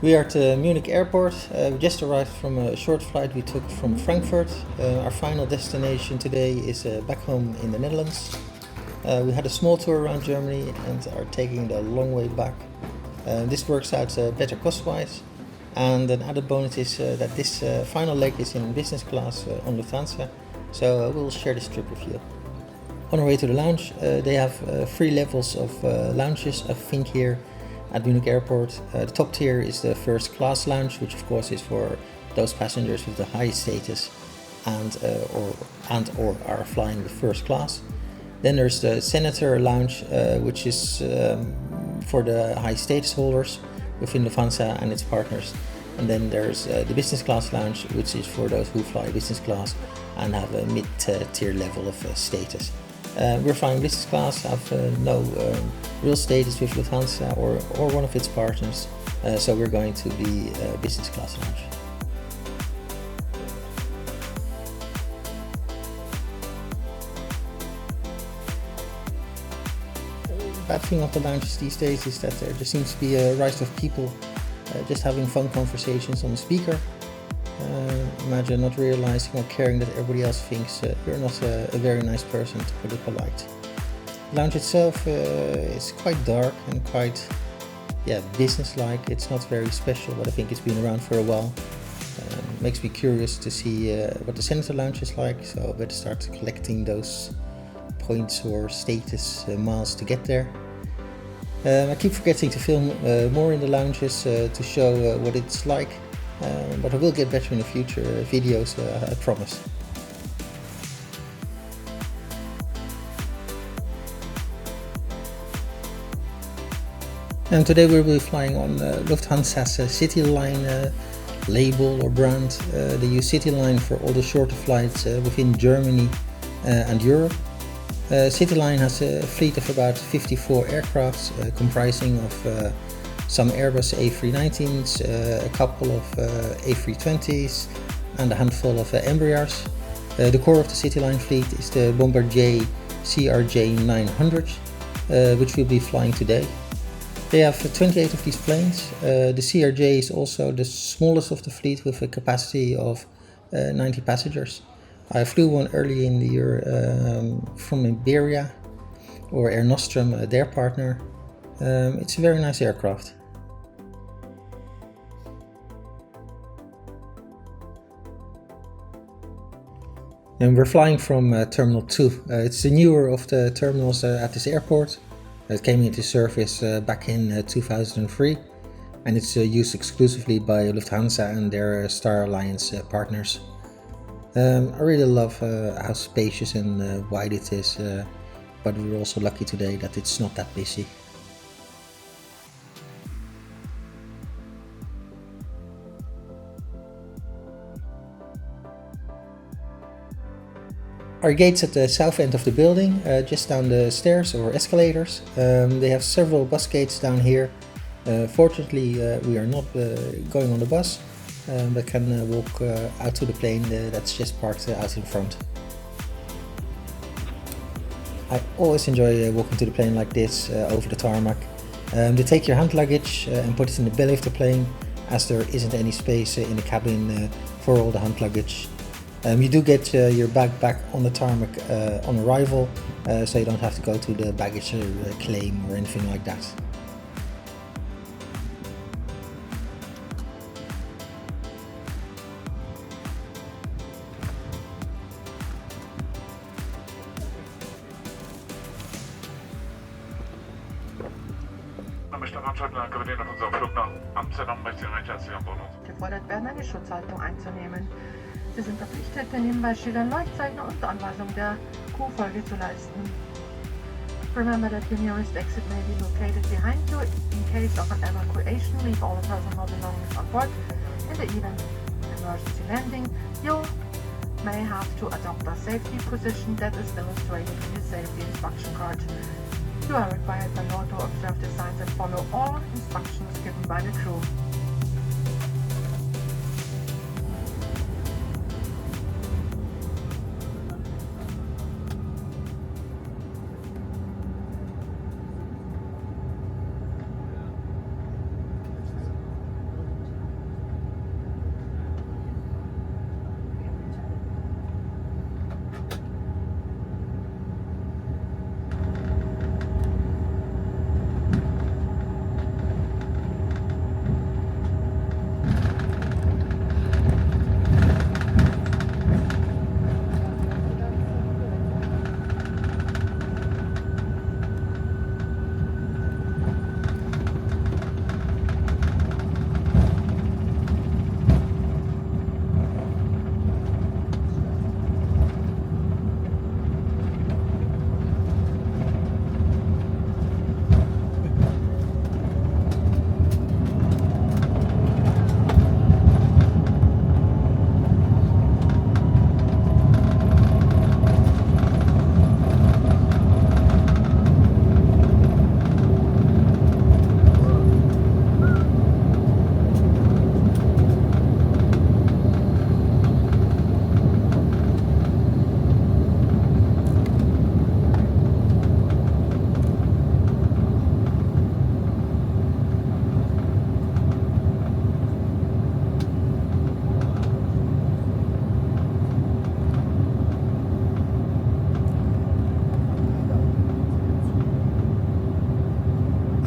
We are at Munich airport. We just arrived from a short flight we took from Frankfurt. Our final destination today is back home in the Netherlands. We had a small tour around Germany and are taking the long way back. This works out better cost-wise. And an added bonus is that this final leg is in business class on Lufthansa. So we'll share this trip with you. On our way to the lounge, they have 3 levels of lounges, I think, here at Munich Airport. The top tier is the first class lounge, which of course is for those passengers with the highest status and or are flying the first class. Then there's the Senator lounge, which is for the high status holders within Lufthansa and its partners. And then there's the business class lounge, which is for those who fly business class and have a mid-tier level of status. We're flying business class, have no real status with Lufthansa or one of its partners, so we're going to the business class lounge. The bad thing of the lounges these days is that there seems to be a rise of people just having phone conversations on the speaker. Imagine not realizing or caring that everybody else thinks you're not a very nice person, to put it polite. The lounge itself is quite dark and quite business-like. It's not very special, but I think it's been around for a while. Makes me curious to see what the Senator lounge is like, so I better start collecting those points or status miles to get there. I keep forgetting to film more in the lounges to show what it's like. But I will get better in the future videos, I promise. And today we'll be flying on Lufthansa's City Line label or brand. They use City Line for all the shorter flights within Germany and Europe. City Line has a fleet of about 54 aircrafts comprising of some Airbus A319s, a couple of A320s and a handful of Embraers. The core of the City Line fleet is the Bombardier CRJ 900, which we'll be flying today. They have 28 of these planes. The CRJ is also the smallest of the fleet with a capacity of 90 passengers. I flew one early in the year from Iberia or Air Nostrum, their partner. It's a very nice aircraft. And we're flying from Terminal 2. It's the newer of the terminals at this airport. It came into service back in 2003 and it's used exclusively by Lufthansa and their Star Alliance partners. I really love how spacious and wide it is, but we're also lucky today that it's not that busy. Our gate's at the south end of the building, just down the stairs or escalators. They have several bus gates down here. Fortunately, we are not going on the bus, but can walk out to the plane that's just parked out in front. I always enjoy walking to the plane like this, over the tarmac. They take your hand luggage and put it in the belly of the plane, as there isn't any space in the cabin for all the hand luggage. You do get your bag back on the tarmac on arrival, so you don't have to go to the baggage claim or anything like that. Kapitän auf unserem Flug nach Amsterdam möchte Sie recht herzlich an Bord. Gefordert werden, eine Schutzhaltung einzunehmen. Sie sind verpflichtet, den Hinweisschildern Leuchtzeichen und Anweisungen der Q-Folge zu leisten. Remember that your nearest exit may be located behind you. In case of an evacuation, leave all personal belongings on board. In the event of emergency landing, you may have to adopt a safety position that is illustrated in your safety instruction card. You are required by law to observe the signs and follow all instructions given by the crew.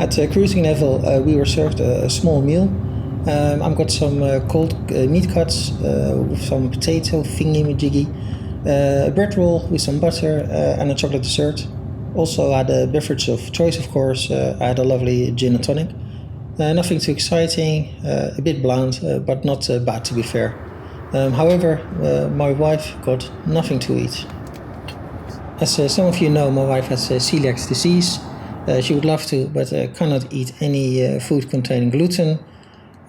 At cruising level, we were served a small meal. I've got some cold meat cuts with some potato thingy-majiggy, a bread roll with some butter, and a chocolate dessert. Also had a beverage of choice, of course. I had a lovely gin and tonic. Nothing too exciting, a bit bland, but not bad to be fair. However, my wife got nothing to eat. As some of you know, my wife has celiac disease. She would love to, but cannot eat any food containing gluten.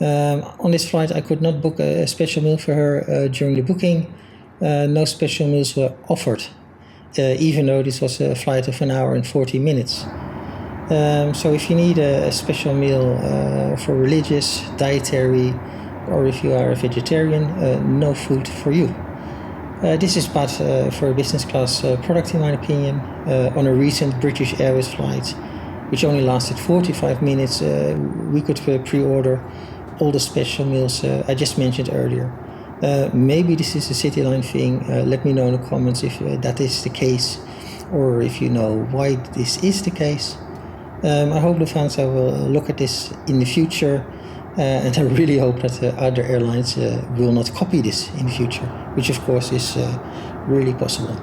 On this flight, I could not book a special meal for her during the booking. No special meals were offered, even though this was a flight of 1 hour and 40 minutes. So if you need a special meal for religious, dietary, or if you are a vegetarian, no food for you. This is bad for a business class product in my opinion. On a recent British Airways flight, which only lasted 45 minutes, we could pre-order all the special meals I just mentioned earlier. Maybe this is a Cityline thing. Let me know in the comments if that is the case, or if you know why this is the case. I hope Lufthansa will look at this in the future, and I really hope that other airlines will not copy this in the future, which of course is really possible.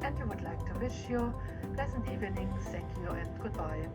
And we would like to wish you pleasant evening, thank you and goodbye.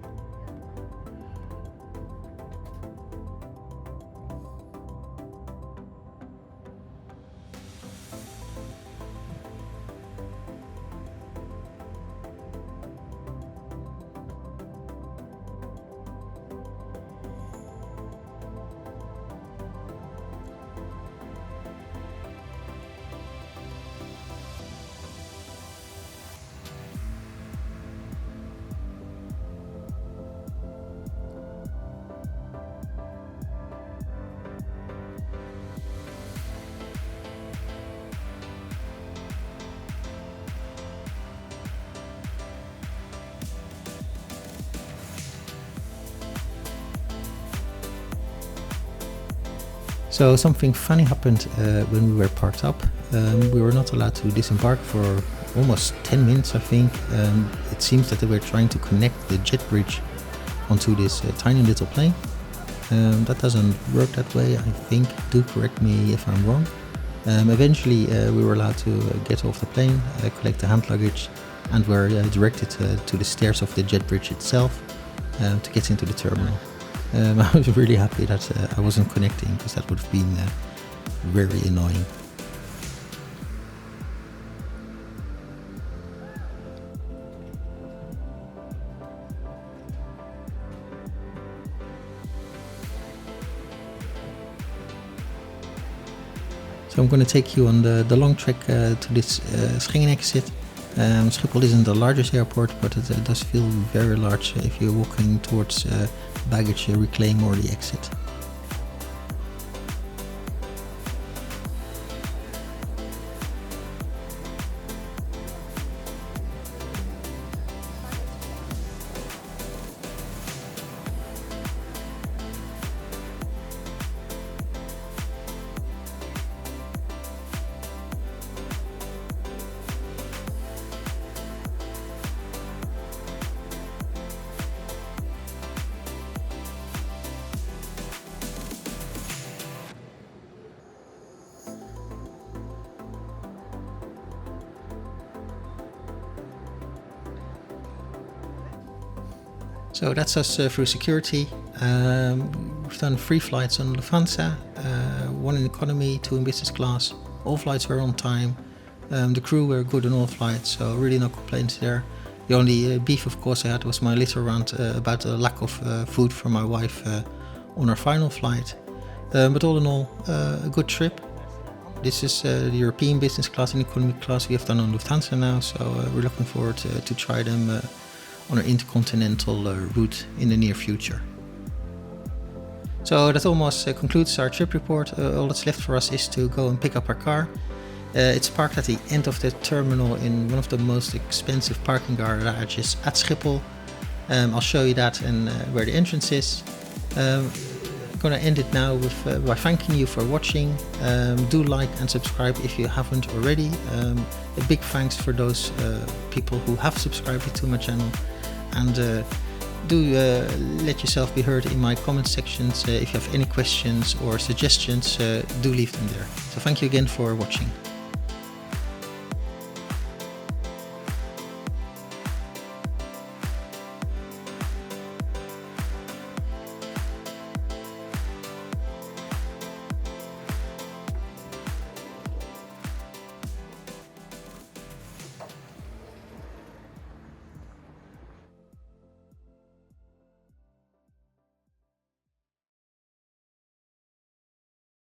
So something funny happened when we were parked up. We were not allowed to disembark for almost 10 minutes, I think. It seems that they were trying to connect the jet bridge onto this tiny little plane. That doesn't work that way, I think. Do correct me if I'm wrong. Eventually we were allowed to get off the plane, collect the hand luggage, and were directed to the stairs of the jet bridge itself to get into the terminal. I was really happy that I wasn't connecting, because that would have been very annoying. So I'm going to take you on the long trek to this Schengen exit. Schiphol isn't the largest airport, but it does feel very large if you're walking towards baggage reclaim or the exit. So that's us through security. We've done 3 flights on Lufthansa, 1 in economy, 2 in business class. All flights were on time. The crew were good on all flights, so really no complaints there. The only beef, of course, I had was my little rant about the lack of food for my wife on our final flight. But all in all, a good trip. This is the European business class and economy class we have done on Lufthansa now, so we're looking forward to try them on our intercontinental route in the near future. So that almost concludes our trip report. All that's left for us is to go and pick up our car. It's parked at the end of the terminal in one of the most expensive parking garages at Schiphol. I'll show you that and where the entrance is. I'm going to end it now with by thanking you for watching. Do like and subscribe if you haven't already. A big thanks for those people who have subscribed to my channel. And do let yourself be heard in my comment sections. If you have any questions or suggestions, do leave them there. So thank you again for watching.